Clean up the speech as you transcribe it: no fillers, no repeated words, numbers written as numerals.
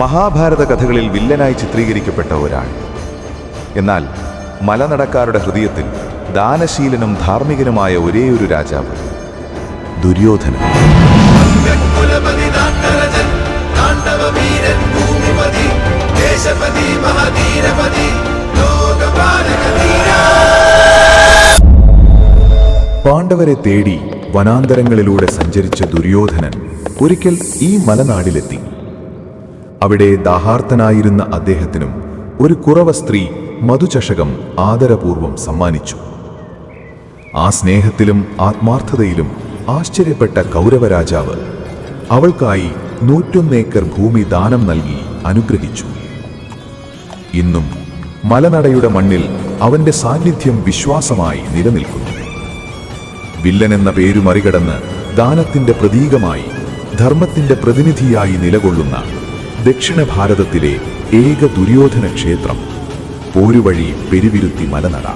മഹാഭാരത കഥകളിൽ വില്ലനായി ചിത്രീകരിക്കപ്പെട്ട ഒരാൾ. എന്നാൽ മലനടക്കാരുടെ ഹൃദയത്തിൽ ദാനശീലനും ധാർമ്മികനുമായ ഒരേയൊരു രാജാവ്, ദുര്യോധനൻ. പാണ്ഡവരെ തേടി വനാന്തരങ്ങളിലൂടെ സഞ്ചരിച്ച ദുര്യോധനൻ ഒരിക്കൽ ഈ മലനാടിലെത്തി. അവിടെ ദാഹാർത്തനായിരുന്ന അദ്ദേഹത്തിനും ഒരു കുറവ സ്ത്രീ മധുചഷകം ആദരപൂർവം സമ്മാനിച്ചു. ആ സ്നേഹത്തിലും ആത്മാർത്ഥതയിലും ആശ്ചര്യപ്പെട്ട കൗരവരാജാവ് അവൾക്കായി 101 ഏക്കർ ഭൂമി ദാനം നൽകി അനുഗ്രഹിച്ചു. ഇന്നും മലനടയുടെ മണ്ണിൽ അവന്റെ സാന്നിധ്യം വിശ്വാസമായി നിലനിൽക്കുന്നു. വില്ലൻ എന്ന പേരു മറികടന്ന് ദാനത്തിന്റെ പ്രതീകമായി, ധർമ്മത്തിന്റെ പ്രതിനിധിയായി നിലകൊള്ളുന്ന ദക്ഷിണ ഭാരതത്തിലെ ഏക ദുര്യോധന ക്ഷേത്രം പോരുവഴി പെരുവിരുത്തി മലനട.